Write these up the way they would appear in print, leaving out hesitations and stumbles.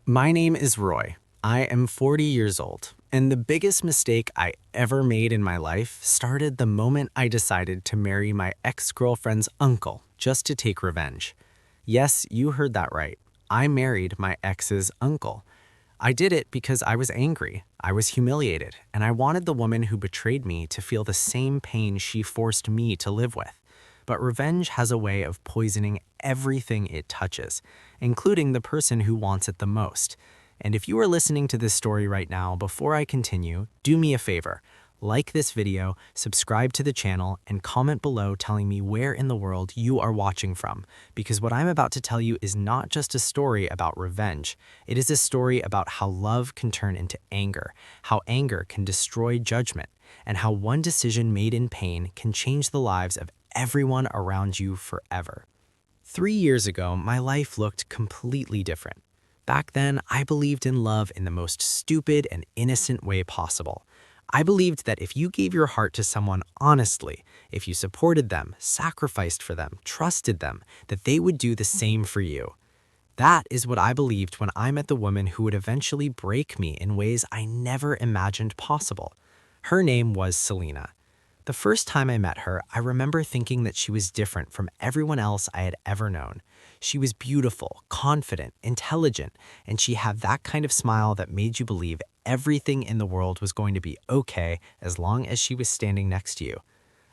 My name is Roy. I am 40 years old, and the biggest mistake I ever made in my life started the moment I decided to marry my ex-girlfriend's uncle just to take revenge. Yes, you heard that right. I married my ex's uncle. I did it because I was angry, I was humiliated, and I wanted the woman who betrayed me to feel the same pain she forced me to live with. But revenge has a way of poisoning everything it touches, including the person who wants it the most. And if you are listening to this story right now, before I continue, do me a favor. Like this video, subscribe to the channel, and comment below telling me where in the world you are watching from. Because what I'm about to tell you is not just a story about revenge. It is a story about how love can turn into anger, how anger can destroy judgment, and how one decision made in pain can change the lives of everyone around you forever. 3 years ago, my life looked completely different. Back then, I believed in love in the most stupid and innocent way possible. I believed that if you gave your heart to someone honestly, if you supported them, sacrificed for them, trusted them, that they would do the same for you. That is what I believed when I met the woman who would eventually break me in ways I never imagined possible. Her name was Selena. The first time I met her, I remember thinking that she was different from everyone else I had ever known. She was beautiful, confident, intelligent, and she had that kind of smile that made you believe everything in the world was going to be okay as long as she was standing next to you.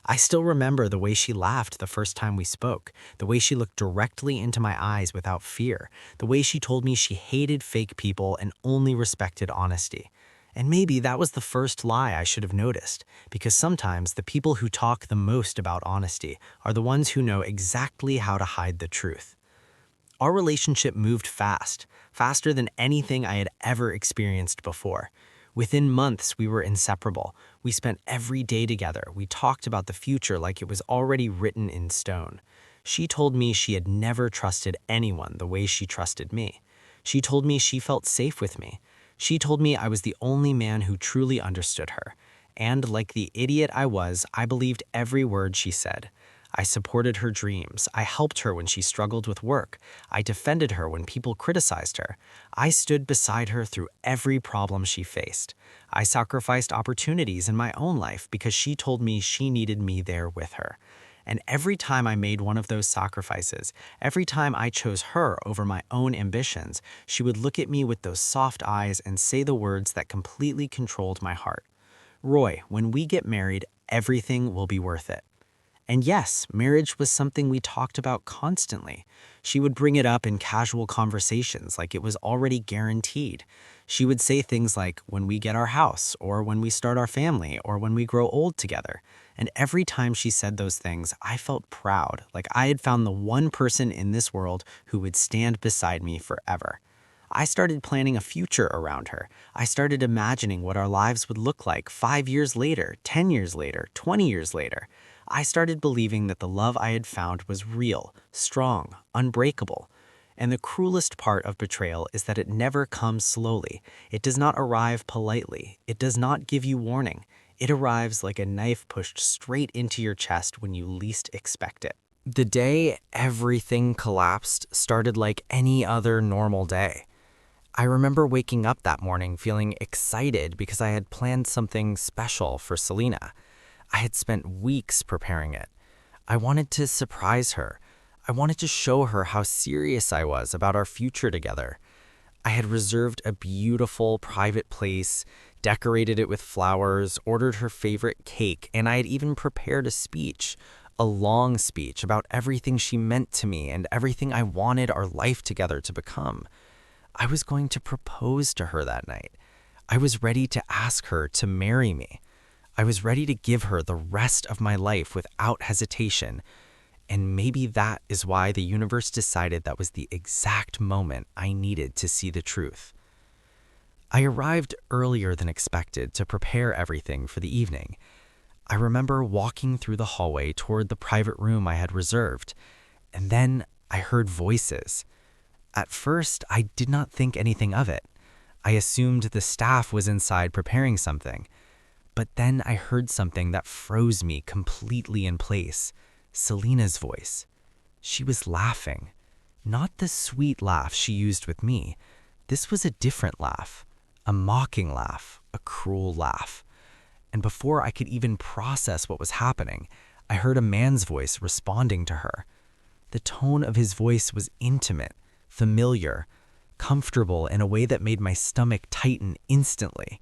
I still remember the way she laughed the first time we spoke, the way she looked directly into my eyes without fear, the way she told me she hated fake people and only respected honesty. And maybe that was the first lie I should have noticed, because sometimes the people who talk the most about honesty are the ones who know exactly how to hide the truth. Our relationship moved fast, faster than anything I had ever experienced before. Within months, we were inseparable. We spent every day together. We talked about the future like it was already written in stone. She told me she had never trusted anyone the way she trusted me. She told me she felt safe with me. She told me I was the only man who truly understood her. And like the idiot I was, I believed every word she said. I supported her dreams. I helped her when she struggled with work. I defended her when people criticized her. I stood beside her through every problem she faced. I sacrificed opportunities in my own life because she told me she needed me there with her. And every time I made one of those sacrifices, every time I chose her over my own ambitions, she would look at me with those soft eyes and say the words that completely controlled my heart. Roy, when we get married, everything will be worth it. And yes, marriage was something we talked about constantly. She would bring it up in casual conversations like it was already guaranteed. She would say things like, when we get our house, or when we start our family, or when we grow old together. And every time she said those things, I felt proud, like I had found the one person in this world who would stand beside me forever. I started planning a future around her. I started imagining what our lives would look like 5 years later, 10 years later, 20 years later. I started believing that the love I had found was real, strong, unbreakable. And the cruelest part of betrayal is that it never comes slowly. It does not arrive politely. It does not give you warning. It arrives like a knife pushed straight into your chest when you least expect it. The day everything collapsed started like any other normal day. I remember waking up that morning feeling excited because I had planned something special for Selena. I had spent weeks preparing it. I wanted to surprise her. I wanted to show her how serious I was about our future together. I had reserved a beautiful private place, decorated it with flowers, ordered her favorite cake, and I had even prepared a long speech about everything she meant to me and everything I wanted our life together to become. I was going to propose to her that night. I was ready to ask her to marry me. I was ready to give her the rest of my life without hesitation. And maybe that is why the universe decided that was the exact moment I needed to see the truth. I arrived earlier than expected to prepare everything for the evening. I remember walking through the hallway toward the private room I had reserved, and then I heard voices. At first, I did not think anything of it. I assumed the staff was inside preparing something. But then I heard something that froze me completely in place. Selena's voice. She was laughing. Not the sweet laugh she used with me, This was a different laugh, a mocking laugh, a cruel laugh. And before I could even process what was happening, I heard a man's voice responding to her. The tone of his voice was intimate, familiar, comfortable in a way that made my stomach tighten instantly.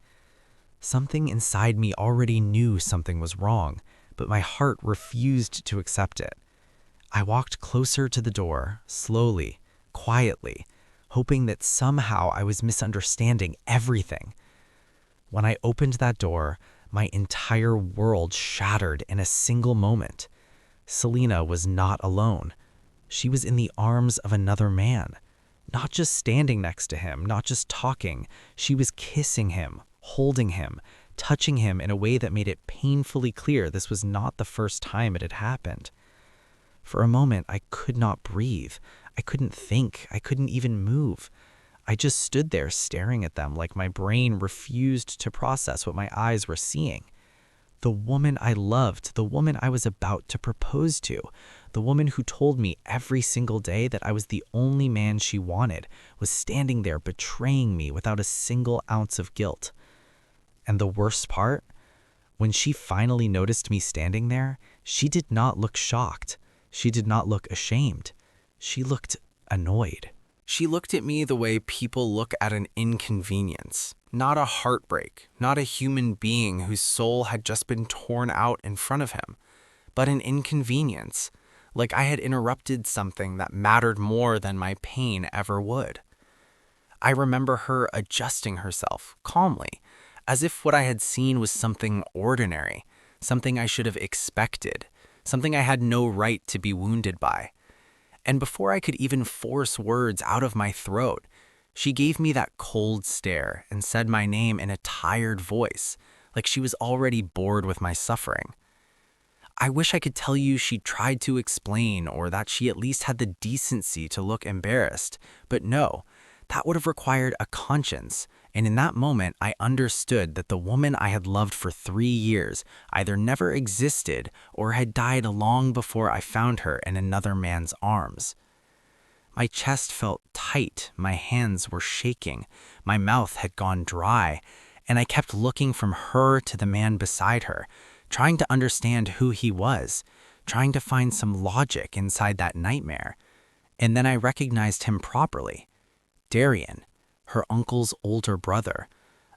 Something inside me already knew something was wrong, but my heart refused to accept it. I walked closer to the door, slowly, quietly, hoping that somehow I was misunderstanding everything. When I opened that door, my entire world shattered in a single moment. Selena was not alone. She was in the arms of another man. Not just standing next to him, not just talking. She was kissing him, holding him, touching him in a way that made it painfully clear this was not the first time it had happened. For a moment, I could not breathe. I couldn't think. I couldn't even move. I just stood there staring at them like my brain refused to process what my eyes were seeing. The woman I loved, the woman I was about to propose to, the woman who told me every single day that I was the only man she wanted, was standing there betraying me without a single ounce of guilt. And the worst part? When she finally noticed me standing there, she did not look shocked. She did not look ashamed. She looked annoyed. She looked at me the way people look at an inconvenience, not a heartbreak, not a human being whose soul had just been torn out in front of him, but an inconvenience, like I had interrupted something that mattered more than my pain ever would. I remember her adjusting herself calmly, as if what I had seen was something ordinary, something I should have expected, something I had no right to be wounded by. And before I could even force words out of my throat, she gave me that cold stare and said my name in a tired voice, like she was already bored with my suffering. I wish I could tell you she tried to explain or that she at least had the decency to look embarrassed, but no, that would have required a conscience, and in that moment I understood that the woman I had loved for 3 years either never existed or had died long before I found her in another man's arms. My chest felt tight, my hands were shaking, my mouth had gone dry, and I kept looking from her to the man beside her, trying to understand who he was, trying to find some logic inside that nightmare. And then I recognized him properly. Darian, her uncle's older brother,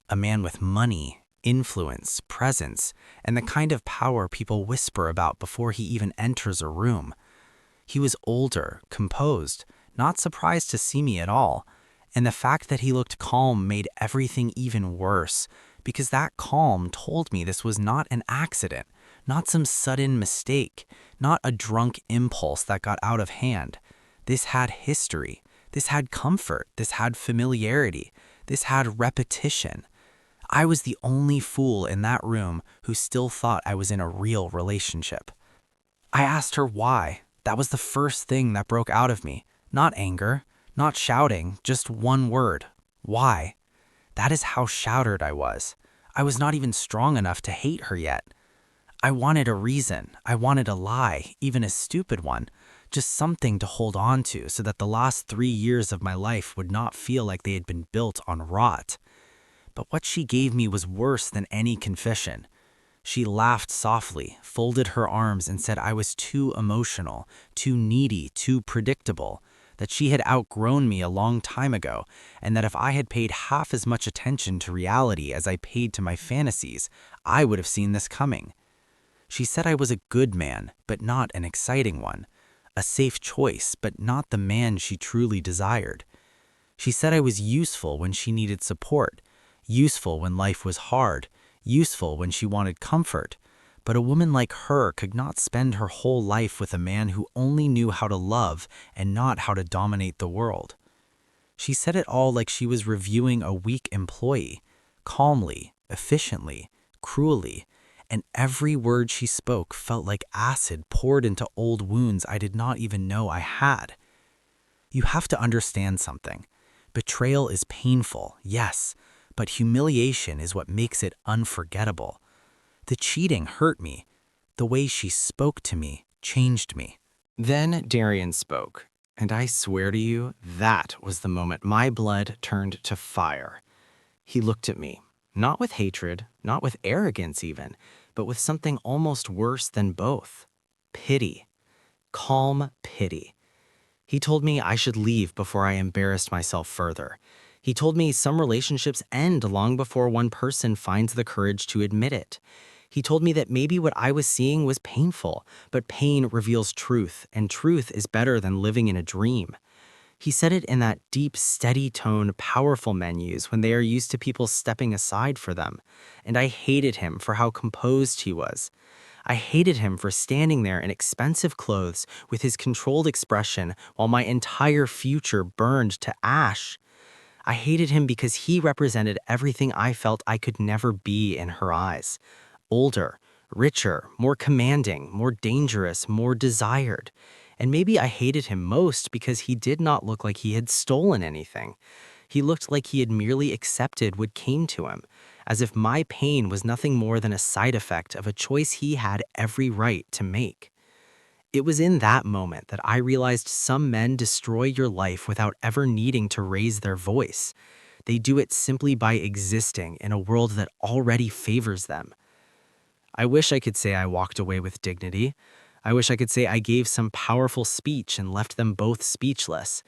a man with money, influence, presence, and the kind of power people whisper about before he even enters a room. He was older, composed, not surprised to see me at all, and the fact that he looked calm made everything even worse, because that calm told me this was not an accident, not some sudden mistake, not a drunk impulse that got out of hand. This had history. This had comfort, this had familiarity, this had repetition. I was the only fool in that room who still thought I was in a real relationship. I asked her why. That was the first thing that broke out of me. Not anger, not shouting, just one word. Why? That is how shattered I was. I was not even strong enough to hate her yet. I wanted a reason. I wanted a lie, even a stupid one. Just something to hold on to so that the last 3 years of my life would not feel like they had been built on rot. But what she gave me was worse than any confession. She laughed softly, folded her arms, and said I was too emotional, too needy, too predictable, that she had outgrown me a long time ago, and that if I had paid half as much attention to reality as I paid to my fantasies, I would have seen this coming. She said I was a good man, but not an exciting one. A safe choice, but not the man she truly desired. She said I was useful when she needed support, useful when life was hard, useful when she wanted comfort. But a woman like her could not spend her whole life with a man who only knew how to love and not how to dominate the world. She said it all like she was reviewing a weak employee, calmly, efficiently, cruelly, and every word she spoke felt like acid poured into old wounds I did not even know I had. You have to understand something. Betrayal is painful, yes, but humiliation is what makes it unforgettable. The cheating hurt me. The way she spoke to me changed me. Then Darian spoke. And I swear to you, that was the moment my blood turned to fire. He looked at me, not with hatred, not with arrogance even, but with something almost worse than both. Pity. Calm pity. He told me I should leave before I embarrassed myself further. He told me some relationships end long before one person finds the courage to admit it. He told me that maybe what I was seeing was painful, but pain reveals truth, and truth is better than living in a dream. He said it in that deep, steady tone powerful men use when they are used to people stepping aside for them. And I hated him for how composed he was. I hated him for standing there in expensive clothes with his controlled expression while my entire future burned to ash. I hated him because he represented everything I felt I could never be in her eyes. Older, richer, more commanding, more dangerous, more desired. And maybe I hated him most because he did not look like he had stolen anything. He looked like he had merely accepted what came to him, as if my pain was nothing more than a side effect of a choice he had every right to make. It was in that moment that I realized some men destroy your life without ever needing to raise their voice. They do it simply by existing in a world that already favors them. I wish I could say I walked away with dignity. I wish I could say I gave some powerful speech and left them both speechless.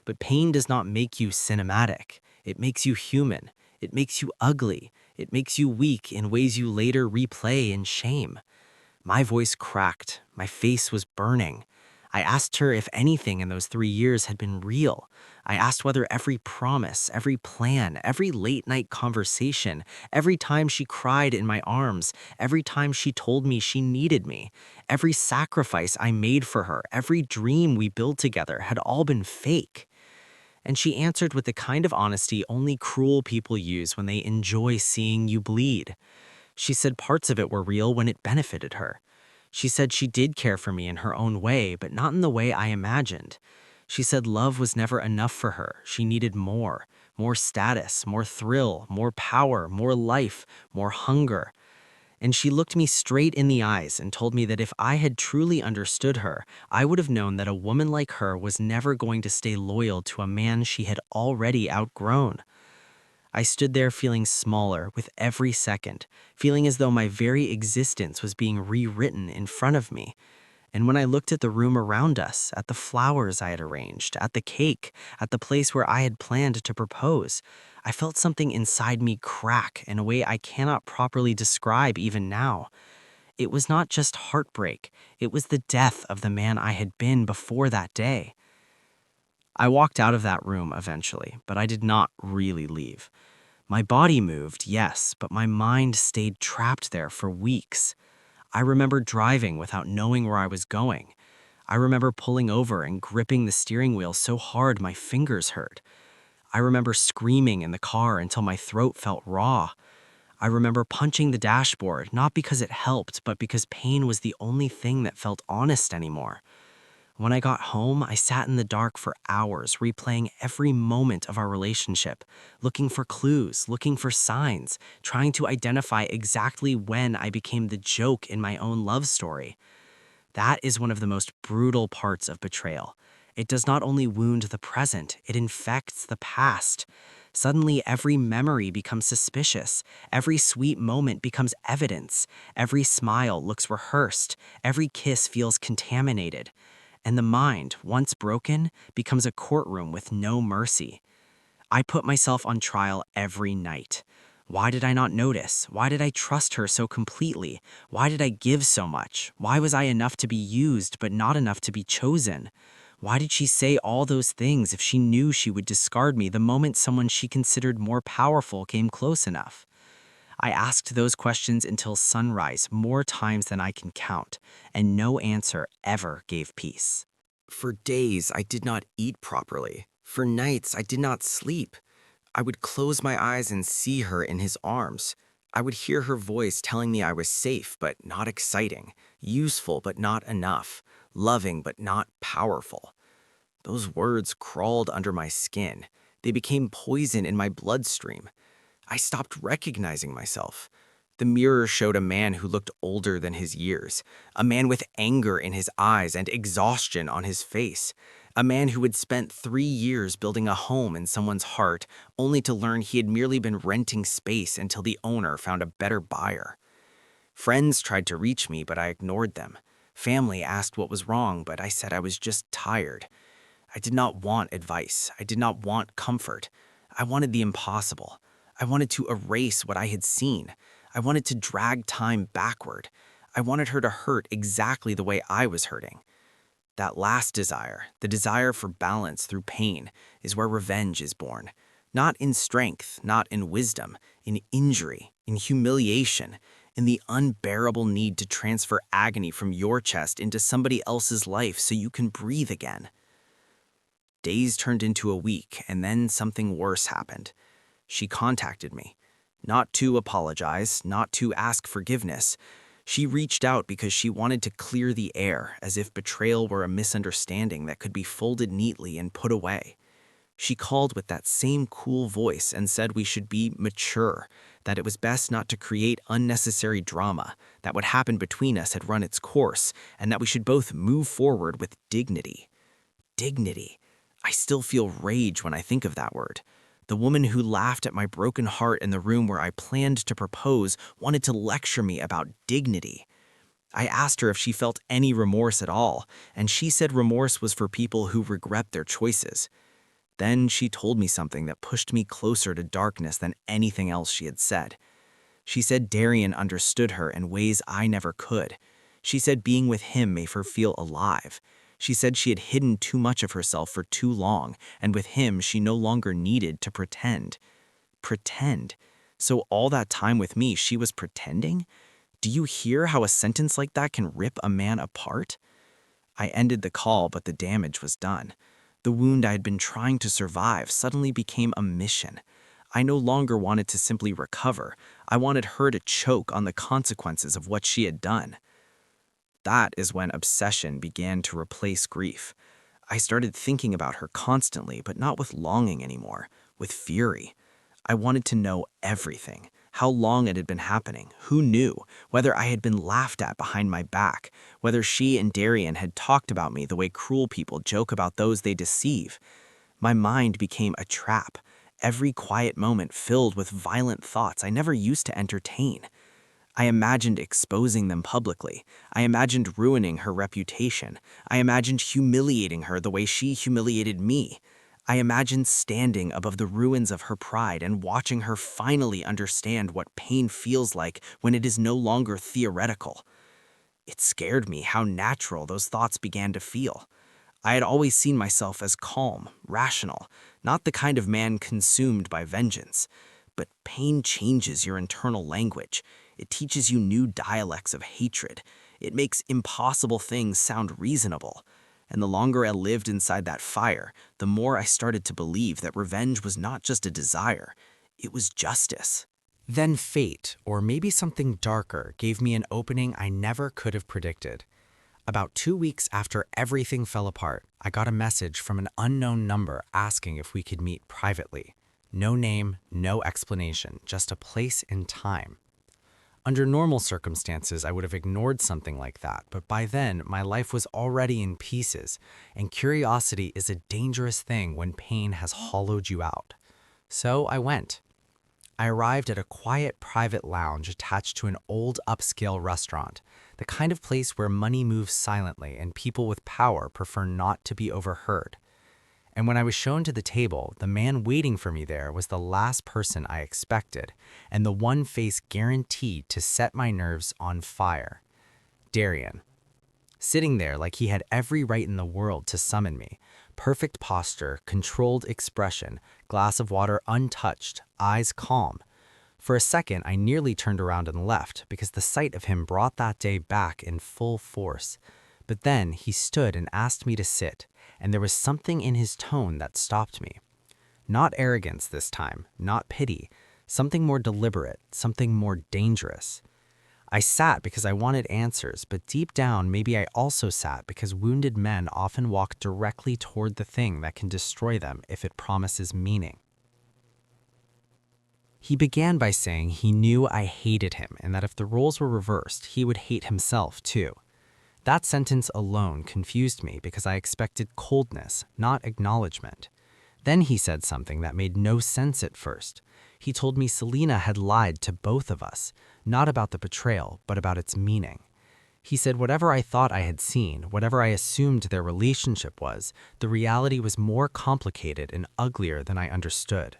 But pain does not make you cinematic. It makes you human. It makes you ugly. It makes you weak in ways you later replay in shame. My voice cracked. My face was burning. I asked her if anything in those 3 years had been real. I asked whether every promise, every plan, every late night conversation, every time she cried in my arms, every time she told me she needed me, every sacrifice I made for her, every dream we built together had all been fake. And she answered with the kind of honesty only cruel people use when they enjoy seeing you bleed. She said parts of it were real when it benefited her. She said she did care for me in her own way, but not in the way I imagined. She said love was never enough for her. She needed more. More status, more thrill, more power, more life, more hunger. And she looked me straight in the eyes and told me that if I had truly understood her, I would have known that a woman like her was never going to stay loyal to a man she had already outgrown. I stood there feeling smaller with every second, feeling as though my very existence was being rewritten in front of me. And when I looked at the room around us, at the flowers I had arranged, at the cake, at the place where I had planned to propose, I felt something inside me crack in a way I cannot properly describe even now. It was not just heartbreak, it was the death of the man I had been before that day. I walked out of that room eventually, but I did not really leave. My body moved, yes, but my mind stayed trapped there for weeks. I remember driving without knowing where I was going. I remember pulling over and gripping the steering wheel so hard my fingers hurt. I remember screaming in the car until my throat felt raw. I remember punching the dashboard, not because it helped, but because pain was the only thing that felt honest anymore. When I got home, I sat in the dark for hours, replaying every moment of our relationship, looking for clues, looking for signs, trying to identify exactly when I became the joke in my own love story. That is one of the most brutal parts of betrayal. It does not only wound the present, it infects the past. Suddenly, every memory becomes suspicious. Every sweet moment becomes evidence. Every smile looks rehearsed. Every kiss feels contaminated. And the mind, once broken, becomes a courtroom with no mercy. I put myself on trial every night. Why did I not notice? Why did I trust her so completely? Why did I give so much? Why was I enough to be used but not enough to be chosen? Why did she say all those things if she knew she would discard me the moment someone she considered more powerful came close enough? I asked those questions until sunrise more times than I can count, and no answer ever gave peace. For days, I did not eat properly. For nights, I did not sleep. I would close my eyes and see her in his arms. I would hear her voice telling me I was safe but not exciting, useful but not enough, loving but not powerful. Those words crawled under my skin. They became poison in my bloodstream. I stopped recognizing myself. The mirror showed a man who looked older than his years, a man with anger in his eyes and exhaustion on his face, a A man who had spent 3 years building a home in someone's heart, only to learn he had merely been renting space until the owner found a better buyer. Friends tried to reach me, but I ignored them. Family asked what was wrong, but I said I was just tired. I did not want advice. I did not want comfort. I wanted the impossible. I wanted to erase what I had seen. I wanted to drag time backward. I wanted her to hurt exactly the way I was hurting. That last desire, the desire for balance through pain, is where revenge is born. Not in strength, not in wisdom, in injury, in humiliation, in the unbearable need to transfer agony from your chest into somebody else's life so you can breathe again. Days turned into a week, and then something worse happened. She contacted me. Not to apologize, not to ask forgiveness. She reached out because she wanted to clear the air, as if betrayal were a misunderstanding that could be folded neatly and put away. She called with that same cool voice and said we should be mature, that it was best not to create unnecessary drama, that what happened between us had run its course, and that we should both move forward with dignity. Dignity. I still feel rage when I think of that word. The woman who laughed at my broken heart in the room where I planned to propose wanted to lecture me about dignity. I asked her if she felt any remorse at all, and she said remorse was for people who regret their choices. Then she told me something that pushed me closer to darkness than anything else she had said. She said Darian understood her in ways I never could. She said being with him made her feel alive. She said she had hidden too much of herself for too long, and with him she no longer needed to pretend. Pretend? So all that time with me she was pretending? Do you hear how a sentence like that can rip a man apart? I ended the call, but the damage was done. The wound I had been trying to survive suddenly became a mission. I no longer wanted to simply recover. I wanted her to choke on the consequences of what she had done. That is when obsession began to replace grief. I started thinking about her constantly, but not with longing anymore, with fury. I wanted to know everything. How long it had been happening, who knew, whether I had been laughed at behind my back, whether she and Darian had talked about me the way cruel people joke about those they deceive. My mind became a trap, every quiet moment filled with violent thoughts I never used to entertain. I imagined exposing them publicly. I imagined ruining her reputation. I imagined humiliating her the way she humiliated me. I imagined standing above the ruins of her pride and watching her finally understand what pain feels like when it is no longer theoretical. It scared me how natural those thoughts began to feel. I had always seen myself as calm, rational, not the kind of man consumed by vengeance. But pain changes your internal language. It teaches you new dialects of hatred. It makes impossible things sound reasonable. And the longer I lived inside that fire, the more I started to believe that revenge was not just a desire, it was justice. Then fate, or maybe something darker, gave me an opening I never could have predicted. About 2 weeks after everything fell apart, I got a message from an unknown number asking if we could meet privately. No name, no explanation, just a place and time. Under normal circumstances, I would have ignored something like that, but by then, my life was already in pieces, and curiosity is a dangerous thing when pain has hollowed you out. So I went. I arrived at a quiet private lounge attached to an old upscale restaurant, the kind of place where money moves silently and people with power prefer not to be overheard. And when I was shown to the table, the man waiting for me there was the last person I expected, and the one face guaranteed to set my nerves on fire. Darian. Sitting there like he had every right in the world to summon me. Perfect posture, controlled expression, glass of water untouched, eyes calm. For a second, I nearly turned around and left because the sight of him brought that day back in full force. But then he stood and asked me to sit, and there was something in his tone that stopped me. Not arrogance this time, not pity, something more deliberate, something more dangerous. I sat because I wanted answers, but deep down maybe I also sat because wounded men often walk directly toward the thing that can destroy them if it promises meaning. He began by saying he knew I hated him and that if the roles were reversed, he would hate himself too. That sentence alone confused me because I expected coldness, not acknowledgement. Then he said something that made no sense at first. He told me Selena had lied to both of us, not about the betrayal, but about its meaning. He said whatever I thought I had seen, whatever I assumed their relationship was, the reality was more complicated and uglier than I understood.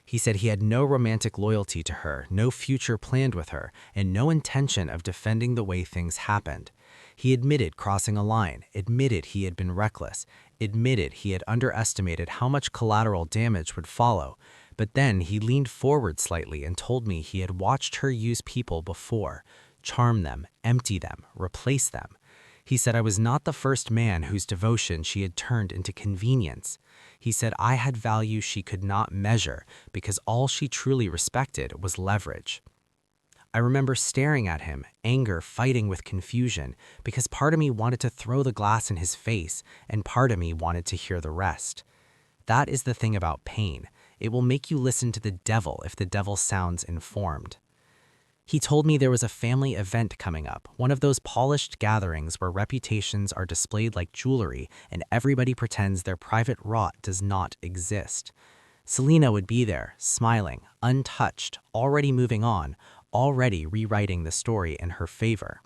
He said he had no romantic loyalty to her, no future planned with her, and no intention of defending the way things happened. He admitted crossing a line, admitted he had been reckless, admitted he had underestimated how much collateral damage would follow, but then he leaned forward slightly and told me he had watched her use people before, charm them, empty them, replace them. He said I was not the first man whose devotion she had turned into convenience. He said I had value she could not measure because all she truly respected was leverage. I remember staring at him, anger fighting with confusion, because part of me wanted to throw the glass in his face and part of me wanted to hear the rest. That is the thing about pain. It will make you listen to the devil if the devil sounds informed. He told me there was a family event coming up, one of those polished gatherings where reputations are displayed like jewelry and everybody pretends their private rot does not exist. Selena would be there, smiling, untouched, already moving on, already rewriting the story in her favor.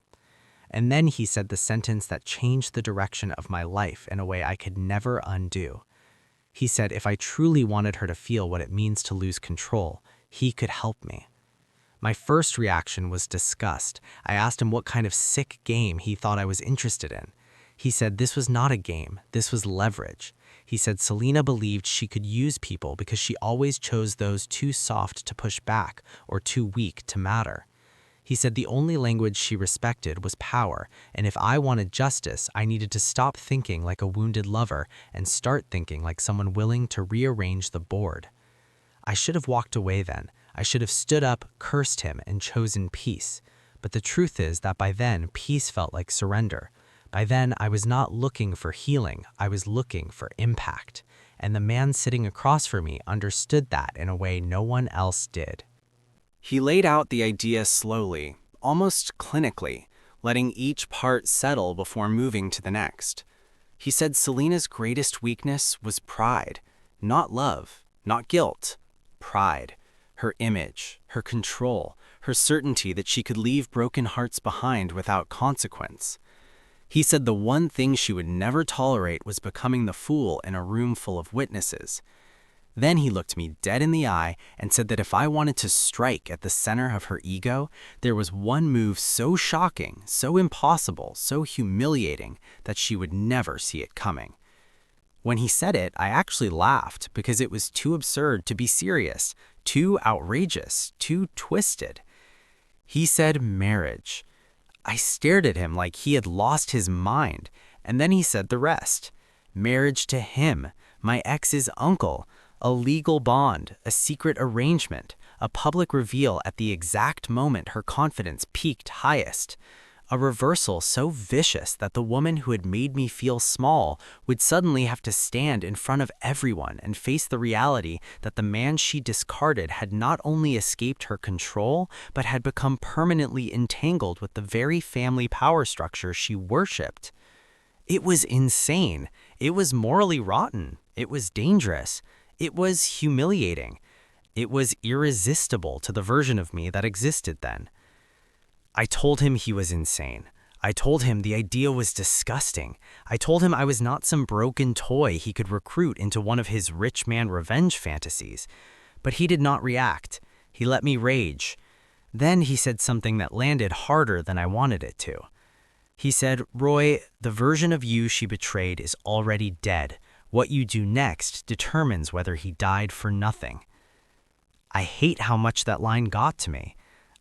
And then he said the sentence that changed the direction of my life in a way I could never undo. He said if I truly wanted her to feel what it means to lose control, he could help me. My first reaction was disgust. I asked him what kind of sick game he thought I was interested in. He said this was not a game, this was leverage. He said Selena believed she could use people because she always chose those too soft to push back or too weak to matter. He said the only language she respected was power, and if I wanted justice, I needed to stop thinking like a wounded lover and start thinking like someone willing to rearrange the board. I should have walked away then. I should have stood up, cursed him, and chosen peace. But the truth is that by then, peace felt like surrender. By then, I was not looking for healing, I was looking for impact. And the man sitting across from me understood that in a way no one else did. He laid out the idea slowly, almost clinically, letting each part settle before moving to the next. He said Selena's greatest weakness was pride, not love, not guilt, pride. Her image, her control, her certainty that she could leave broken hearts behind without consequence. He said the one thing she would never tolerate was becoming the fool in a room full of witnesses. Then he looked me dead in the eye and said that if I wanted to strike at the center of her ego, there was one move so shocking, so impossible, so humiliating that she would never see it coming. When he said it, I actually laughed because it was too absurd to be serious, too outrageous, too twisted. He said marriage. I stared at him like he had lost his mind, and then he said the rest. Marriage to him, my ex's uncle, a legal bond, a secret arrangement, a public reveal at the exact moment her confidence peaked highest. A reversal so vicious that the woman who had made me feel small would suddenly have to stand in front of everyone and face the reality that the man she discarded had not only escaped her control, but had become permanently entangled with the very family power structure she worshipped. It was insane. It was morally rotten. It was dangerous. It was humiliating. It was irresistible to the version of me that existed then. I told him he was insane. I told him the idea was disgusting. I told him I was not some broken toy he could recruit into one of his rich man revenge fantasies. But he did not react. He let me rage. Then he said something that landed harder than I wanted it to. He said, "Roy, the version of you she betrayed is already dead. What you do next determines whether he died for nothing." I hate how much that line got to me.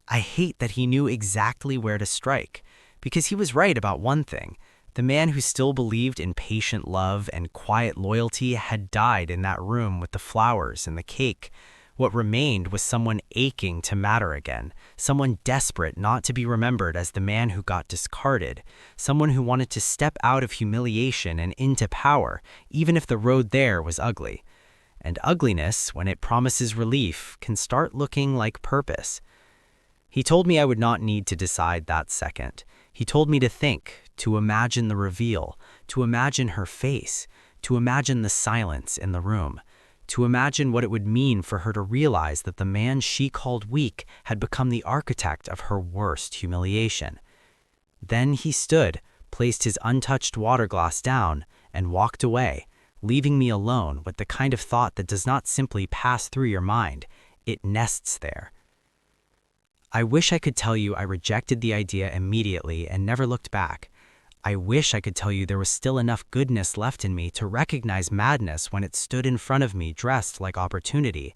I hate that he knew exactly where to strike, because he was right about one thing. The man who still believed in patient love and quiet loyalty had died in that room with the flowers and the cake. What remained was someone aching to matter again, someone desperate not to be remembered as the man who got discarded, someone who wanted to step out of humiliation and into power, even if the road there was ugly. And ugliness, when it promises relief, can start looking like purpose. He told me I would not need to decide that second. He told me to think, to imagine the reveal, to imagine her face, to imagine the silence in the room, to imagine what it would mean for her to realize that the man she called weak had become the architect of her worst humiliation. Then he stood, placed his untouched water glass down, and walked away, leaving me alone with the kind of thought that does not simply pass through your mind, it nests there. I wish I could tell you I rejected the idea immediately and never looked back. I wish I could tell you there was still enough goodness left in me to recognize madness when it stood in front of me dressed like opportunity,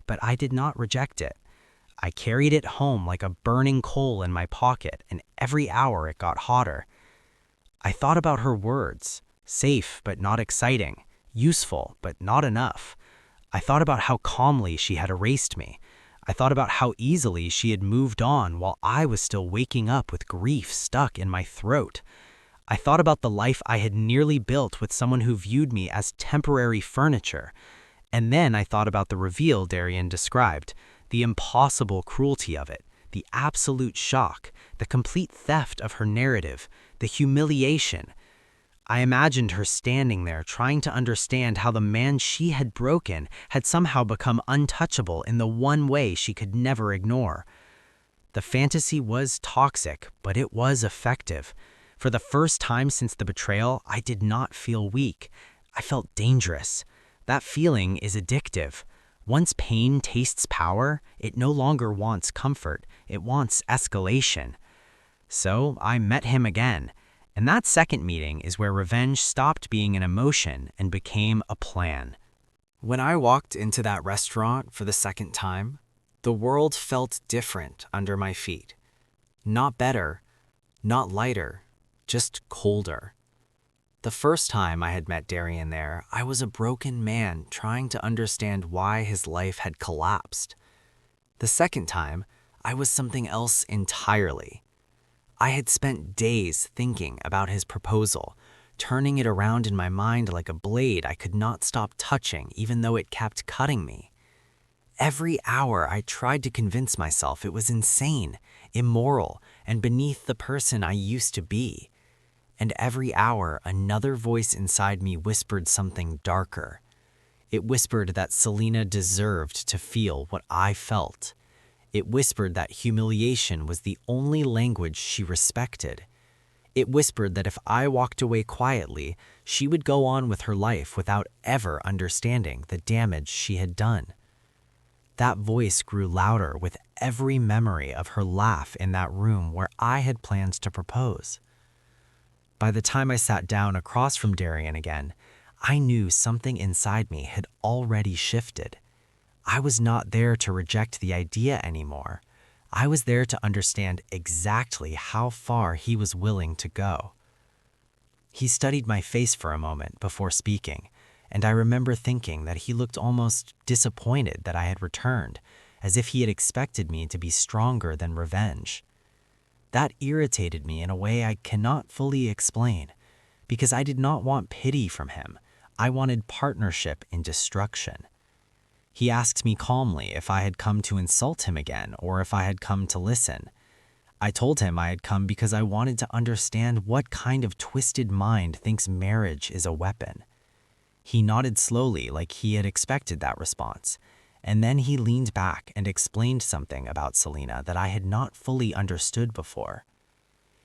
but I did not reject it. I carried it home like a burning coal in my pocket, and every hour it got hotter. I thought about her words, safe but not exciting, useful but not enough. I thought about how calmly she had erased me. I thought about how easily she had moved on while I was still waking up with grief stuck in my throat. I thought about the life I had nearly built with someone who viewed me as temporary furniture. And then I thought about the reveal Darian described, the impossible cruelty of it, the absolute shock, the complete theft of her narrative, the humiliation. I imagined her standing there trying to understand how the man she had broken had somehow become untouchable in the one way she could never ignore. The fantasy was toxic, but it was effective. For the first time since the betrayal, I did not feel weak. I felt dangerous. That feeling is addictive. Once pain tastes power, it no longer wants comfort. It wants escalation. So I met him again. And that second meeting is where revenge stopped being an emotion and became a plan. When I walked into that restaurant for the second time, the world felt different under my feet. Not better, not lighter, just colder. The first time I had met Darian there, I was a broken man trying to understand why his life had collapsed. The second time, I was something else entirely. I had spent days thinking about his proposal, turning it around in my mind like a blade I could not stop touching even though it kept cutting me. Every hour I tried to convince myself it was insane, immoral, and beneath the person I used to be. And every hour another voice inside me whispered something darker. It whispered that Selena deserved to feel what I felt. It whispered that humiliation was the only language she respected. It whispered that if I walked away quietly, she would go on with her life without ever understanding the damage she had done. That voice grew louder with every memory of her laugh in that room where I had planned to propose. By the time I sat down across from Darian again, I knew something inside me had already shifted. I was not there to reject the idea anymore. I was there to understand exactly how far he was willing to go. He studied my face for a moment before speaking, and I remember thinking that he looked almost disappointed that I had returned, as if he had expected me to be stronger than revenge. That irritated me in a way I cannot fully explain, because I did not want pity from him. I wanted partnership in destruction. He asked me calmly if I had come to insult him again or if I had come to listen. I told him I had come because I wanted to understand what kind of twisted mind thinks marriage is a weapon. He nodded slowly like he had expected that response, and then he leaned back and explained something about Selena that I had not fully understood before.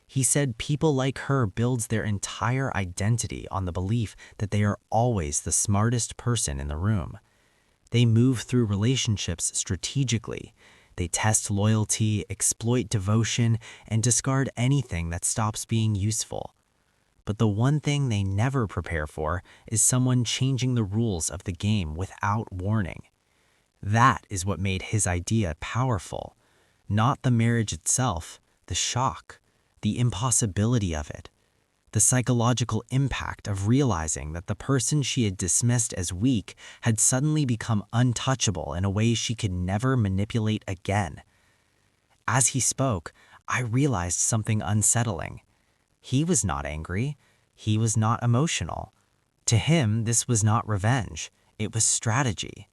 He said people like her builds their entire identity on the belief that they are always the smartest person in the room. They move through relationships strategically. They test loyalty, exploit devotion, and discard anything that stops being useful. But the one thing they never prepare for is someone changing the rules of the game without warning. That is what made his idea powerful. Not the marriage itself, the shock, the impossibility of it. The psychological impact of realizing that the person she had dismissed as weak had suddenly become untouchable in a way she could never manipulate again. As he spoke, I realized something unsettling. He was not angry. He was not emotional. To him, this was not revenge. It was strategy.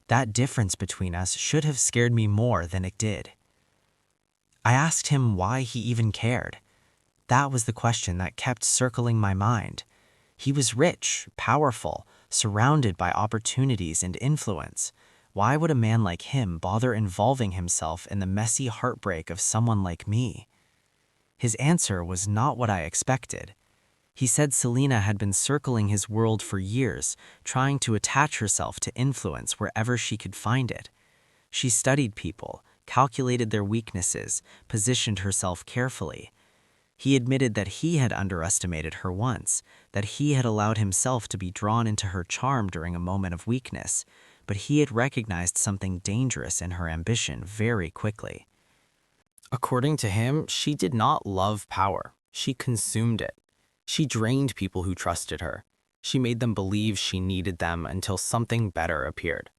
That difference between us should have scared me more than it did. I asked him why he even cared. That was the question that kept circling my mind. He was rich, powerful, surrounded by opportunities and influence. Why would a man like him bother involving himself in the messy heartbreak of someone like me? His answer was not what I expected. He said Selena had been circling his world for years, trying to attach herself to influence wherever she could find it. She studied people, calculated their weaknesses, positioned herself carefully. He admitted that he had underestimated her once, that he had allowed himself to be drawn into her charm during a moment of weakness, but he had recognized something dangerous in her ambition very quickly. According to him, she did not love power. She consumed it. She drained people who trusted her. She made them believe she needed them until something better appeared.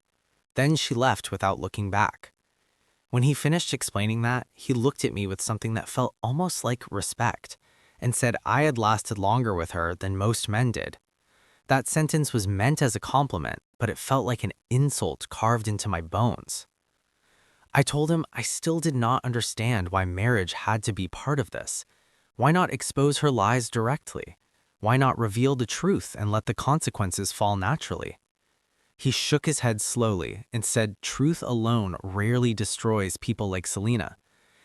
Then she left without looking back. When he finished explaining that, he looked at me with something that felt almost like respect and said I had lasted longer with her than most men did. That sentence was meant as a compliment, but it felt like an insult carved into my bones. I told him I still did not understand why marriage had to be part of this. Why not expose her lies directly? Why not reveal the truth and let the consequences fall naturally? He shook his head slowly and said truth alone rarely destroys people like Selena.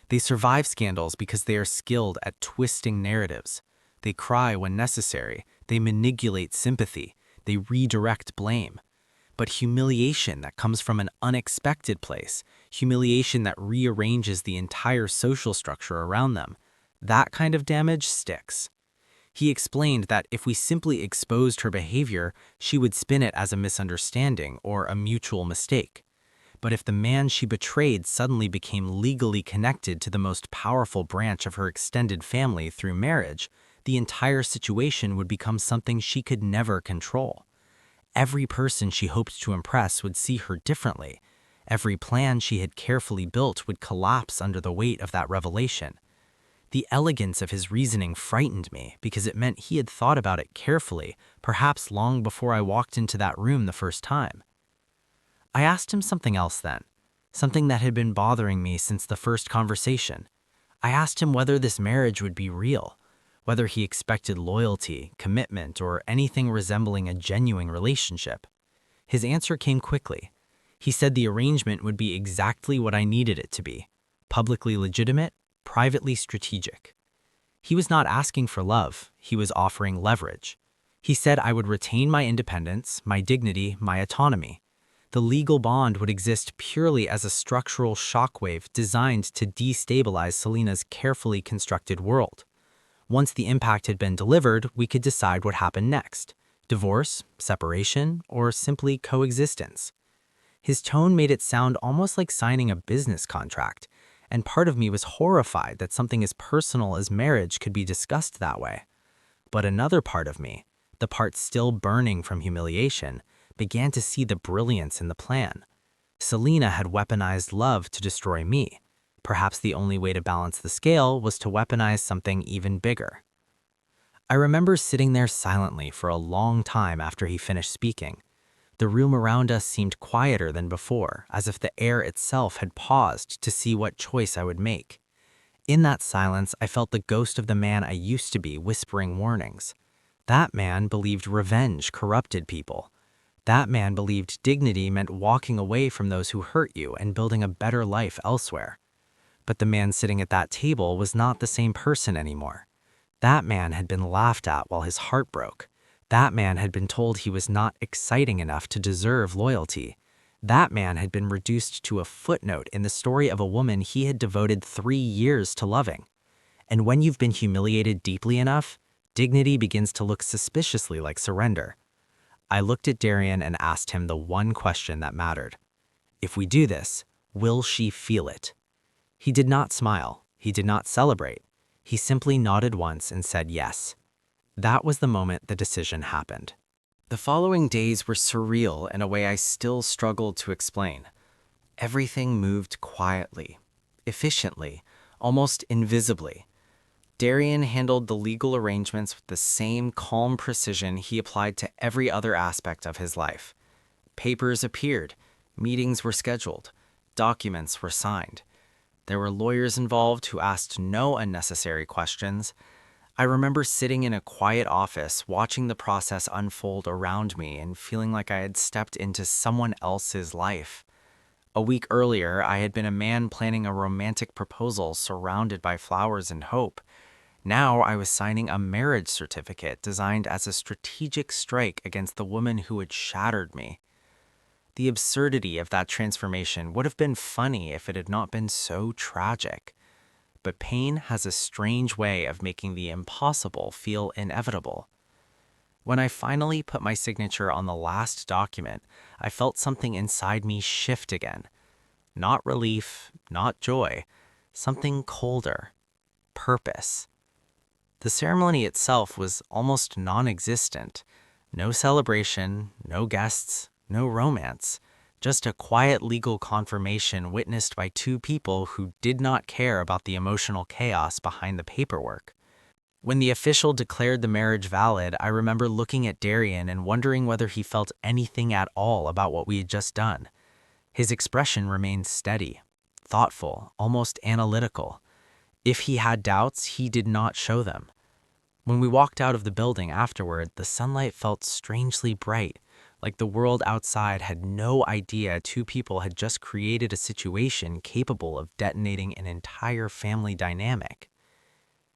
They survive scandals because they are skilled at twisting narratives. They cry when necessary. They manipulate sympathy. They redirect blame. But humiliation that comes from an unexpected place, humiliation that rearranges the entire social structure around them, that kind of damage sticks. He explained that if we simply exposed her behavior, she would spin it as a misunderstanding or a mutual mistake. But if the man she betrayed suddenly became legally connected to the most powerful branch of her extended family through marriage, the entire situation would become something she could never control. Every person she hoped to impress would see her differently. Every plan she had carefully built would collapse under the weight of that revelation. The elegance of his reasoning frightened me because it meant he had thought about it carefully, perhaps long before I walked into that room the first time. I asked him something else then, something that had been bothering me since the first conversation. I asked him whether this marriage would be real, whether he expected loyalty, commitment, or anything resembling a genuine relationship. His answer came quickly. He said the arrangement would be exactly what I needed it to be: publicly legitimate, privately strategic. He was not asking for love, he was offering leverage. He said I would retain my independence, my dignity, my autonomy. The legal bond would exist purely as a structural shockwave designed to destabilize Selena's carefully constructed world. Once the impact had been delivered, we could decide what happened next: divorce, separation, or simply coexistence. His tone made it sound almost like signing a business contract, and part of me was horrified that something as personal as marriage could be discussed that way. But another part of me, the part still burning from humiliation, began to see the brilliance in the plan. Selena had weaponized love to destroy me. Perhaps the only way to balance the scale was to weaponize something even bigger. I remember sitting there silently for a long time after he finished speaking. The room around us seemed quieter than before, as if the air itself had paused to see what choice I would make. In that silence, I felt the ghost of the man I used to be whispering warnings. That man believed revenge corrupted people. That man believed dignity meant walking away from those who hurt you and building a better life elsewhere. But the man sitting at that table was not the same person anymore. That man had been laughed at while his heart broke. That man had been told he was not exciting enough to deserve loyalty. That man had been reduced to a footnote in the story of a woman he had devoted 3 years to loving. And when you've been humiliated deeply enough, dignity begins to look suspiciously like surrender. I looked at Darian and asked him the one question that mattered. If we do this, will she feel it? He did not smile. He did not celebrate. He simply nodded once and said yes. That was the moment the decision happened. The following days were surreal in a way I still struggled to explain. Everything moved quietly, efficiently, almost invisibly. Darian handled the legal arrangements with the same calm precision he applied to every other aspect of his life. Papers appeared, meetings were scheduled, documents were signed. There were lawyers involved who asked no unnecessary questions. I remember sitting in a quiet office, watching the process unfold around me and feeling like I had stepped into someone else's life. A week earlier, I had been a man planning a romantic proposal surrounded by flowers and hope. Now I was signing a marriage certificate designed as a strategic strike against the woman who had shattered me. The absurdity of that transformation would have been funny if it had not been so tragic. But pain has a strange way of making the impossible feel inevitable. When I finally put my signature on the last document, I felt something inside me shift again. Not relief, not joy, something colder, purpose. The ceremony itself was almost non existent. No celebration, no guests, no romance. Just a quiet legal confirmation witnessed by two people who did not care about the emotional chaos behind the paperwork. When the official declared the marriage valid, I remember looking at Darian and wondering whether he felt anything at all about what we had just done. His expression remained steady, thoughtful, almost analytical. If he had doubts, he did not show them. When we walked out of the building afterward, the sunlight felt strangely bright, like the world outside had no idea two people had just created a situation capable of detonating an entire family dynamic.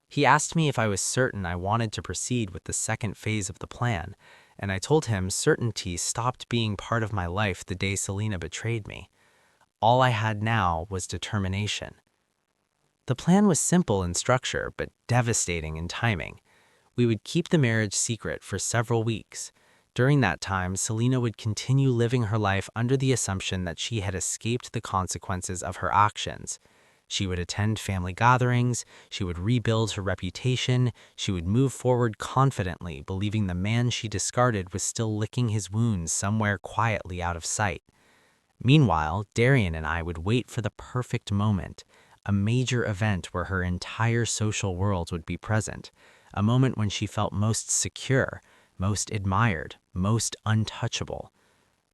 He asked me if I was certain I wanted to proceed with the second phase of the plan, and I told him certainty stopped being part of my life the day Selena betrayed me. All I had now was determination. The plan was simple in structure, but devastating in timing. We would keep the marriage secret for several weeks. During that time, Selena would continue living her life under the assumption that she had escaped the consequences of her actions. She would attend family gatherings, she would rebuild her reputation, she would move forward confidently, believing the man she discarded was still licking his wounds somewhere quietly out of sight. Meanwhile, Darian and I would wait for the perfect moment, a major event where her entire social world would be present, a moment when she felt most secure, most admired, most untouchable.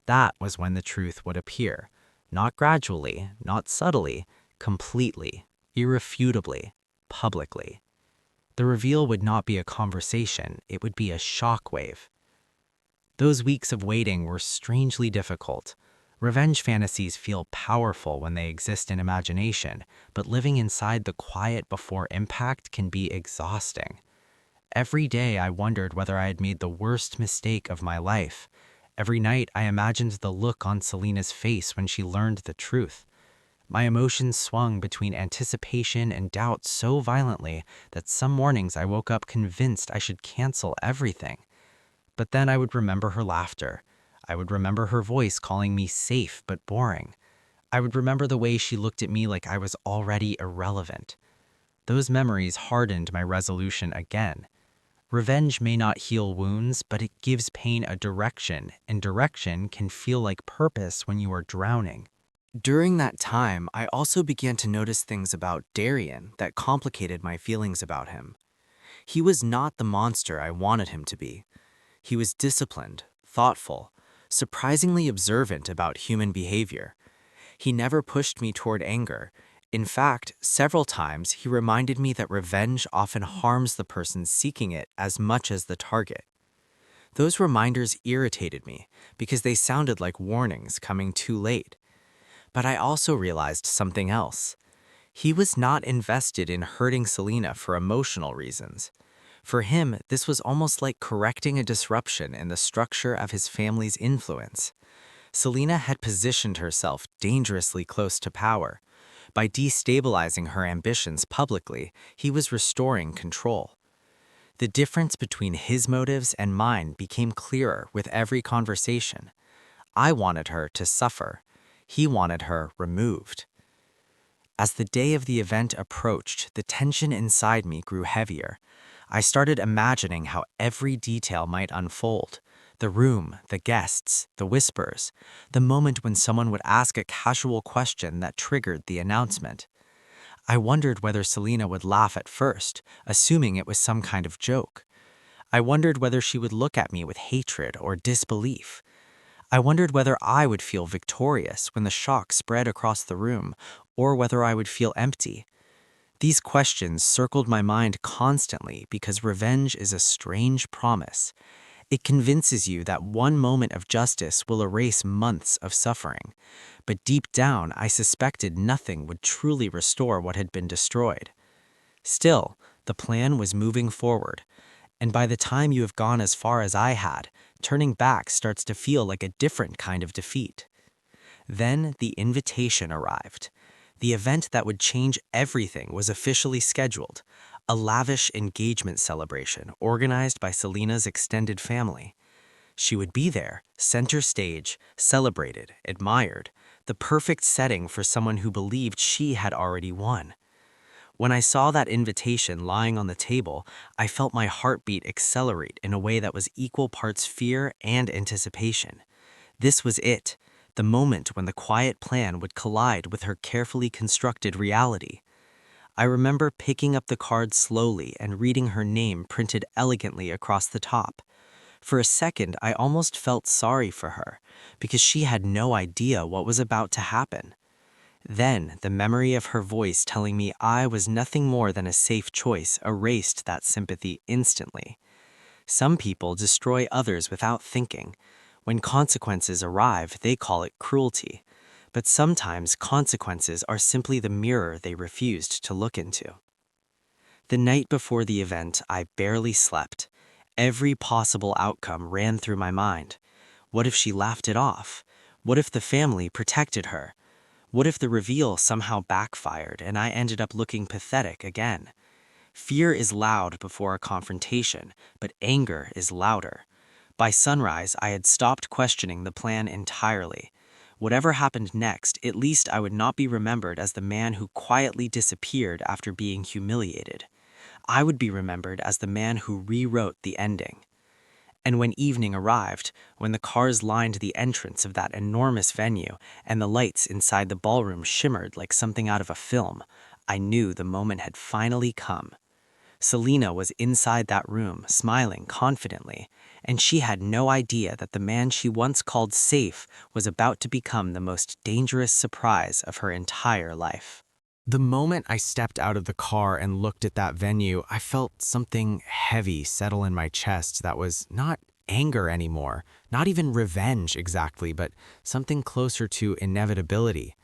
That was when the truth would appear, not gradually, not subtly, completely, irrefutably, publicly. The reveal would not be a conversation, it would be a shockwave. Those weeks of waiting were strangely difficult. Revenge fantasies feel powerful when they exist in imagination, but living inside the quiet before impact can be exhausting. Every day I wondered whether I had made the worst mistake of my life. Every night I imagined the look on Selena's face when she learned the truth. My emotions swung between anticipation and doubt so violently that some mornings I woke up convinced I should cancel everything. But then I would remember her laughter. I would remember her voice calling me safe but boring. I would remember the way she looked at me like I was already irrelevant. Those memories hardened my resolution again. Revenge may not heal wounds, but it gives pain a direction, and direction can feel like purpose when you are drowning. During that time, I also began to notice things about Darian that complicated my feelings about him. He was not the monster I wanted him to be. He was disciplined, thoughtful, surprisingly observant about human behavior. He never pushed me toward anger. In fact, several times he reminded me that revenge often harms the person seeking it as much as the target. Those reminders irritated me because they sounded like warnings coming too late. But I also realized something else. He was not invested in hurting Selena for emotional reasons. For him, this was almost like correcting a disruption in the structure of his family's influence. Selena had positioned herself dangerously close to power. By destabilizing her ambitions publicly, he was restoring control. The difference between his motives and mine became clearer with every conversation. I wanted her to suffer. He wanted her removed. As the day of the event approached, the tension inside me grew heavier. I started imagining how every detail might unfold. The room, the guests, the whispers, the moment when someone would ask a casual question that triggered the announcement. I wondered whether Selena would laugh at first, assuming it was some kind of joke. I wondered whether she would look at me with hatred or disbelief. I wondered whether I would feel victorious when the shock spread across the room, or whether I would feel empty. These questions circled my mind constantly because revenge is a strange promise. It convinces you that one moment of justice will erase months of suffering. But deep down, I suspected nothing would truly restore what had been destroyed. Still, the plan was moving forward, and by the time you have gone as far as I had, turning back starts to feel like a different kind of defeat. Then the invitation arrived. The event that would change everything was officially scheduled, a lavish engagement celebration organized by Selena's extended family. She would be there, center stage, celebrated, admired, the perfect setting for someone who believed she had already won. When I saw that invitation lying on the table, I felt my heartbeat accelerate in a way that was equal parts fear and anticipation. This was it, the moment when the quiet plan would collide with her carefully constructed reality. I remember picking up the card slowly and reading her name printed elegantly across the top. For a second, I almost felt sorry for her, because she had no idea what was about to happen. Then, the memory of her voice telling me I was nothing more than a safe choice erased that sympathy instantly. Some people destroy others without thinking. When consequences arrive, they call it cruelty. But sometimes consequences are simply the mirror they refused to look into. The night before the event, I barely slept. Every possible outcome ran through my mind. What if she laughed it off? What if the family protected her? What if the reveal somehow backfired and I ended up looking pathetic again? Fear is loud before a confrontation, but anger is louder. By sunrise, I had stopped questioning the plan entirely. Whatever happened next, at least I would not be remembered as the man who quietly disappeared after being humiliated. I would be remembered as the man who rewrote the ending. And when evening arrived, when the cars lined the entrance of that enormous venue and the lights inside the ballroom shimmered like something out of a film, I knew the moment had finally come. Selena was inside that room, smiling confidently, and she had no idea that the man she once called safe was about to become the most dangerous surprise of her entire life. The moment I stepped out of the car and looked at that venue, I felt something heavy settle in my chest that was not anger anymore, not even revenge exactly, but something closer to inevitability.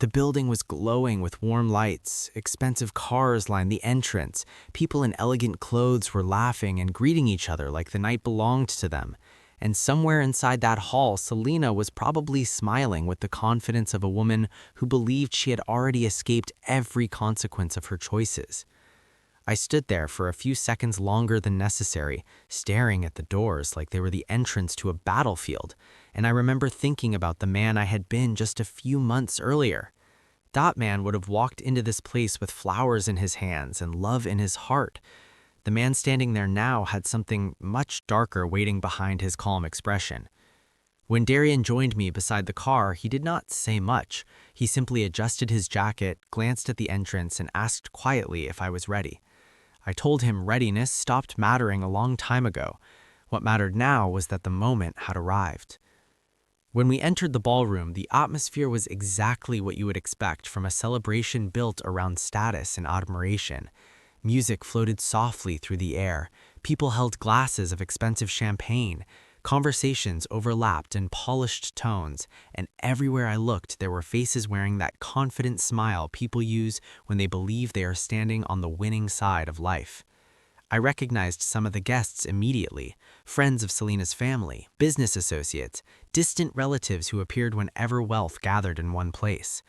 The building was glowing with warm lights, expensive cars lined the entrance, people in elegant clothes were laughing and greeting each other like the night belonged to them. And somewhere inside that hall, Selena was probably smiling with the confidence of a woman who believed she had already escaped every consequence of her choices. I stood there for a few seconds longer than necessary, staring at the doors like they were the entrance to a battlefield, and I remember thinking about the man I had been just a few months earlier. That man would have walked into this place with flowers in his hands and love in his heart. The man standing there now had something much darker waiting behind his calm expression. When Darian joined me beside the car, he did not say much. He simply adjusted his jacket, glanced at the entrance, and asked quietly if I was ready. I told him readiness stopped mattering a long time ago. What mattered now was that the moment had arrived. When we entered the ballroom, the atmosphere was exactly what you would expect from a celebration built around status and admiration. Music floated softly through the air, people held glasses of expensive champagne, conversations overlapped in polished tones, and everywhere I looked there were faces wearing that confident smile people use when they believe they are standing on the winning side of life. I recognized some of the guests immediately, friends of Selena's family, business associates, distant relatives who appeared whenever wealth gathered in one place.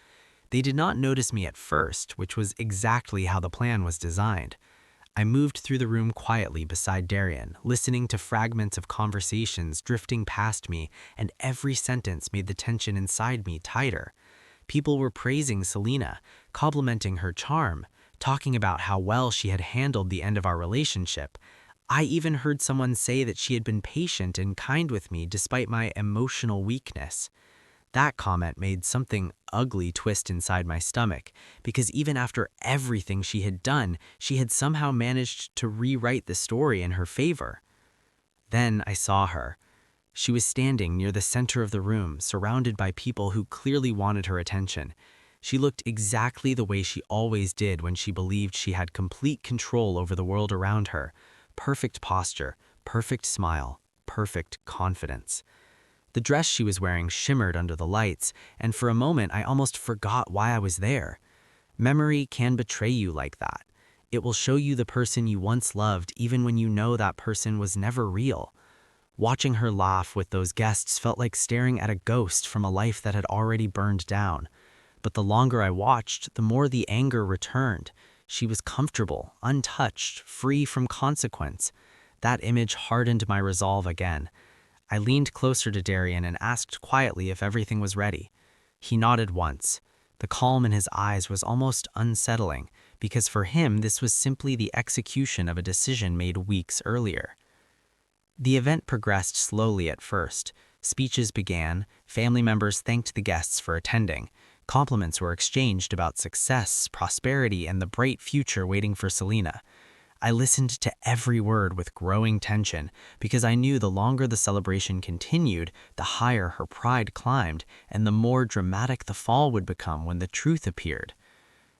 They did not notice me at first, which was exactly how the plan was designed. I moved through the room quietly beside Darian, listening to fragments of conversations drifting past me, and every sentence made the tension inside me tighter. People were praising Selena, complimenting her charm, talking about how well she had handled the end of our relationship. I even heard someone say that she had been patient and kind with me despite my emotional weakness. That comment made something ugly twist inside my stomach, because even after everything she had done, she had somehow managed to rewrite the story in her favor. Then I saw her. She was standing near the center of the room, surrounded by people who clearly wanted her attention. She looked exactly the way she always did when she believed she had complete control over the world around her. Perfect posture, perfect smile, perfect confidence. The dress she was wearing shimmered under the lights, and for a moment I almost forgot why I was there. Memory can betray you like that. It will show you the person you once loved even when you know that person was never real. Watching her laugh with those guests felt like staring at a ghost from a life that had already burned down. But the longer I watched, the more the anger returned. She was comfortable, untouched, free from consequence. That image hardened my resolve again. I leaned closer to Darian and asked quietly if everything was ready. He nodded once. The calm in his eyes was almost unsettling, because for him this was simply the execution of a decision made weeks earlier. The event progressed slowly at first. Speeches began, family members thanked the guests for attending. Compliments were exchanged about success, prosperity, and the bright future waiting for Selena. I listened to every word with growing tension because I knew the longer the celebration continued, the higher her pride climbed and the more dramatic the fall would become when the truth appeared.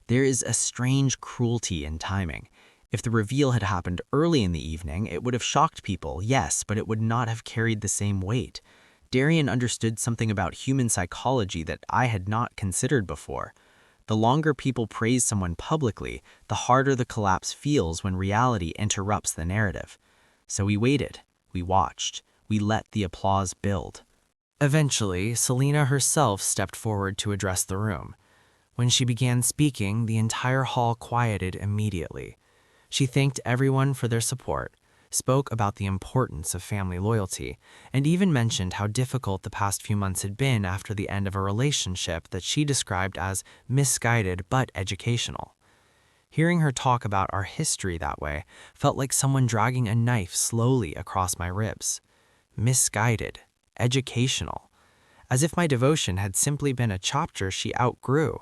There is a strange cruelty in timing. If the reveal had happened early in the evening, it would have shocked people, yes, but it would not have carried the same weight. Darian understood something about human psychology that I had not considered before. The longer people praise someone publicly, the harder the collapse feels when reality interrupts the narrative. So we waited, we watched, we let the applause build. Eventually, Selena herself stepped forward to address the room. When she began speaking, the entire hall quieted immediately. She thanked everyone for their support, spoke about the importance of family loyalty, and even mentioned how difficult the past few months had been after the end of a relationship that she described as misguided but educational. Hearing her talk about our history that way felt like someone dragging a knife slowly across my ribs. Misguided, educational, as if my devotion had simply been a chapter she outgrew.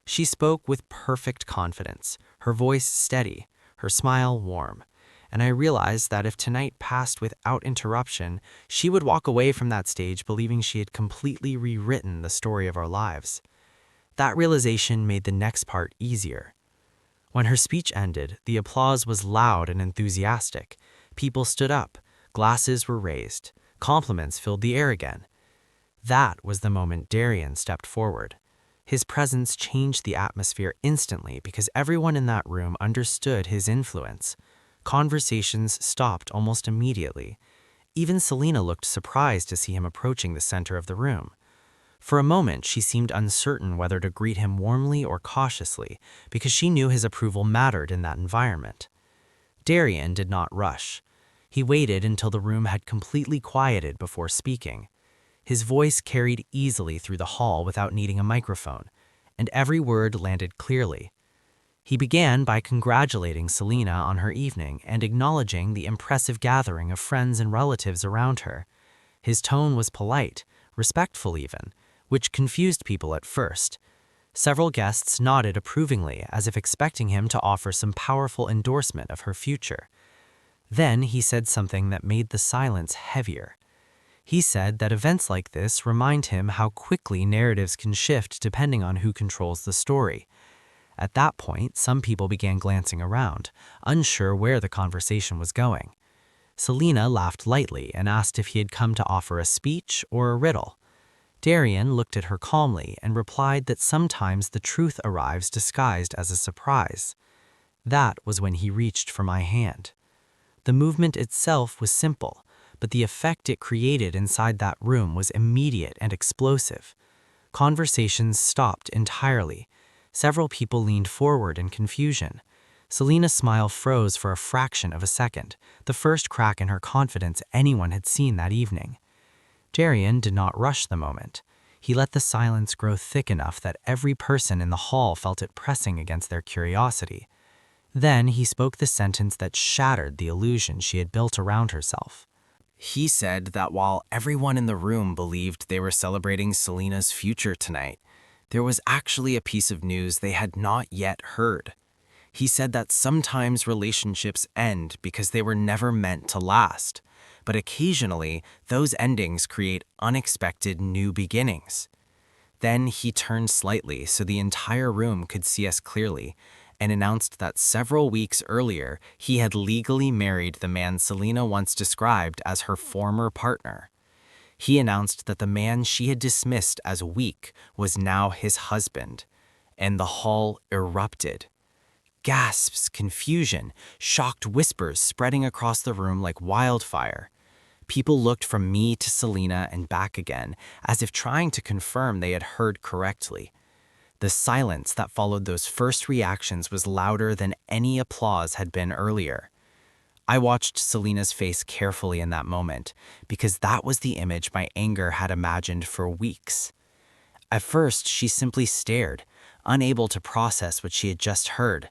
She spoke with perfect confidence, her voice steady, her smile warm, and I realized that if tonight passed without interruption, she would walk away from that stage believing she had completely rewritten the story of our lives. That realization made the next part easier. When her speech ended, the applause was loud and enthusiastic. People stood up, glasses were raised, compliments filled the air again. That was the moment Darian stepped forward. His presence changed the atmosphere instantly because everyone in that room understood his influence. Conversations stopped almost immediately. Even Selena looked surprised to see him approaching the center of the room. For a moment, she seemed uncertain whether to greet him warmly or cautiously because she knew his approval mattered in that environment. Darian did not rush. He waited until the room had completely quieted before speaking. His voice carried easily through the hall without needing a microphone, and every word landed clearly. He began by congratulating Selena on her evening and acknowledging the impressive gathering of friends and relatives around her. His tone was polite, respectful even, which confused people at first. Several guests nodded approvingly as if expecting him to offer some powerful endorsement of her future. Then he said something that made the silence heavier. He said that events like this remind him how quickly narratives can shift depending on who controls the story. At that point, some people began glancing around, unsure where the conversation was going. Selena laughed lightly and asked if he had come to offer a speech or a riddle. Darian looked at her calmly and replied that sometimes the truth arrives disguised as a surprise. That was when he reached for my hand. The movement itself was simple, but the effect it created inside that room was immediate and explosive. Conversations stopped entirely. Several people leaned forward in confusion. Selena's smile froze for a fraction of a second, the first crack in her confidence anyone had seen that evening. Darian did not rush the moment. He let the silence grow thick enough that every person in the hall felt it pressing against their curiosity. Then he spoke the sentence that shattered the illusion she had built around herself. He said that while everyone in the room believed they were celebrating Selena's future tonight, there was actually a piece of news they had not yet heard. He said that sometimes relationships end because they were never meant to last, but occasionally those endings create unexpected new beginnings. Then he turned slightly so the entire room could see us clearly and announced that several weeks earlier he had legally married the man Selena once described as her former partner. He announced that the man she had dismissed as weak was now his husband, and the hall erupted. Gasps, confusion, shocked whispers spreading across the room like wildfire. People looked from me to Selena and back again, as if trying to confirm they had heard correctly. The silence that followed those first reactions was louder than any applause had been earlier. I watched Selena's face carefully in that moment, because that was the image my anger had imagined for weeks. At first, she simply stared, unable to process what she had just heard.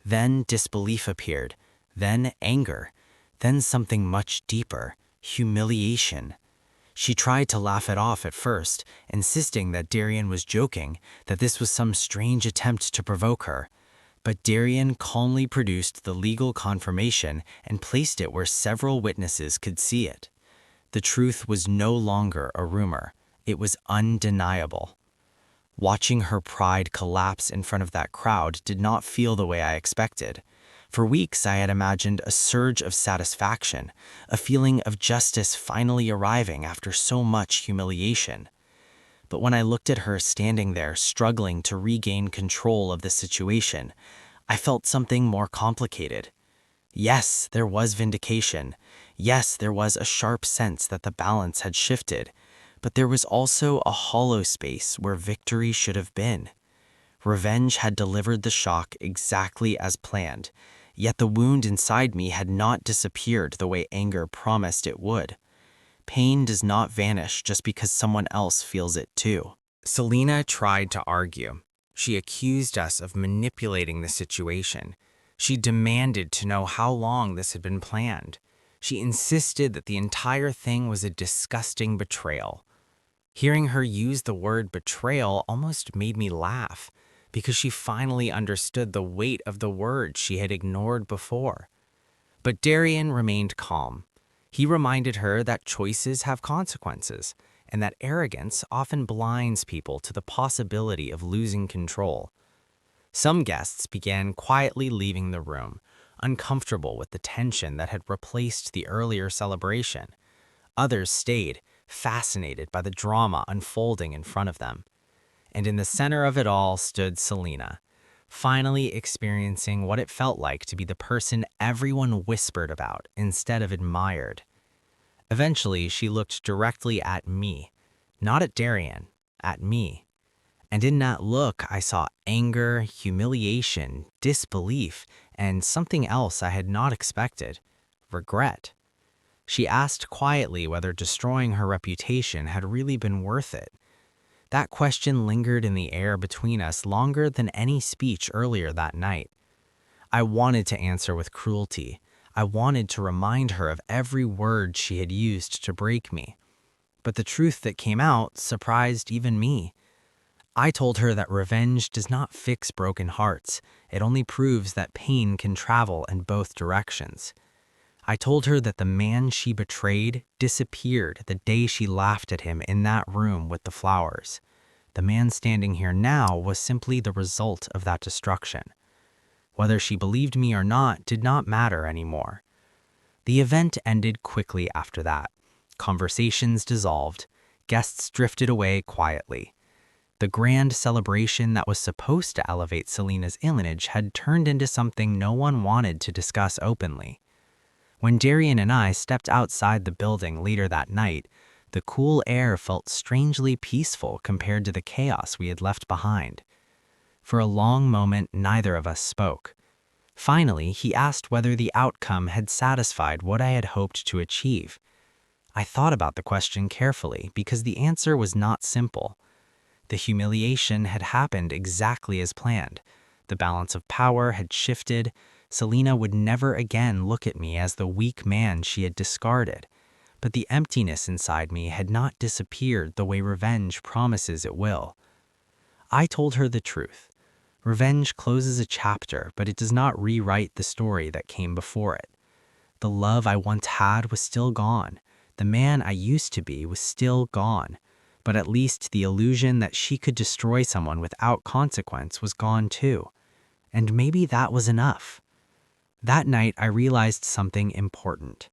Then disbelief appeared, then anger, then something much deeper, humiliation. She tried to laugh it off at first, insisting that Darian was joking, that this was some strange attempt to provoke her. But Darian calmly produced the legal confirmation and placed it where several witnesses could see it. The truth was no longer a rumor. It was undeniable. Watching her pride collapse in front of that crowd did not feel the way I expected. For weeks I had imagined a surge of satisfaction, a feeling of justice finally arriving after so much humiliation. But when I looked at her standing there struggling to regain control of the situation, I felt something more complicated. Yes, there was vindication. Yes, there was a sharp sense that the balance had shifted. But there was also a hollow space where victory should have been. Revenge had delivered the shock exactly as planned, yet the wound inside me had not disappeared the way anger promised it would. Pain does not vanish just because someone else feels it too. Selena tried to argue. She accused us of manipulating the situation. She demanded to know how long this had been planned. She insisted that the entire thing was a disgusting betrayal. Hearing her use the word betrayal almost made me laugh, because she finally understood the weight of the word she had ignored before. But Darian remained calm. He reminded her that choices have consequences, and that arrogance often blinds people to the possibility of losing control. Some guests began quietly leaving the room, uncomfortable with the tension that had replaced the earlier celebration. Others stayed, fascinated by the drama unfolding in front of them. And in the center of it all stood Selena, finally experiencing what it felt like to be the person everyone whispered about instead of admired. Eventually, she looked directly at me, not at Darian, at me. And in that look, I saw anger, humiliation, disbelief, and something else I had not expected: regret. She asked quietly whether destroying her reputation had really been worth it. That question lingered in the air between us longer than any speech earlier that night. I wanted to answer with cruelty. I wanted to remind her of every word she had used to break me. But the truth that came out surprised even me. I told her that revenge does not fix broken hearts. It only proves that pain can travel in both directions. I told her that the man she betrayed disappeared the day she laughed at him in that room with the flowers. The man standing here now was simply the result of that destruction. Whether she believed me or not did not matter anymore. The event ended quickly after that. Conversations dissolved. Guests drifted away quietly. The grand celebration that was supposed to elevate Selena's image had turned into something no one wanted to discuss openly. When Darian and I stepped outside the building later that night, the cool air felt strangely peaceful compared to the chaos we had left behind. For a long moment, neither of us spoke. Finally, he asked whether the outcome had satisfied what I had hoped to achieve. I thought about the question carefully because the answer was not simple. The humiliation had happened exactly as planned. The balance of power had shifted. Selena would never again look at me as the weak man she had discarded. But the emptiness inside me had not disappeared the way revenge promises it will. I told her the truth. Revenge closes a chapter, but it does not rewrite the story that came before it. The love I once had was still gone. The man I used to be was still gone. But at least the illusion that she could destroy someone without consequence was gone too. And maybe that was enough. That night, I realized something important.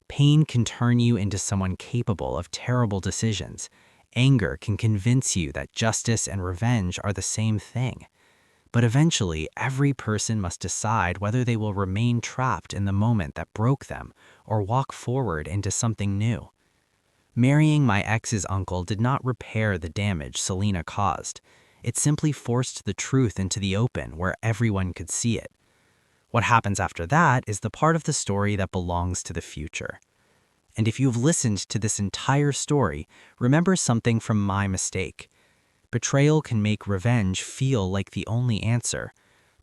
Pain can turn you into someone capable of terrible decisions. Anger can convince you that justice and revenge are the same thing. But eventually, every person must decide whether they will remain trapped in the moment that broke them or walk forward into something new. Marrying my ex's uncle did not repair the damage Selena caused. It simply forced the truth into the open where everyone could see it. What happens after that is the part of the story that belongs to the future. And if you've listened to this entire story, remember something from my mistake. Betrayal can make revenge feel like the only answer,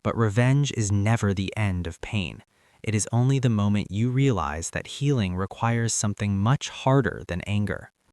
but revenge is never the end of pain. It is only the moment you realize that healing requires something much harder than anger.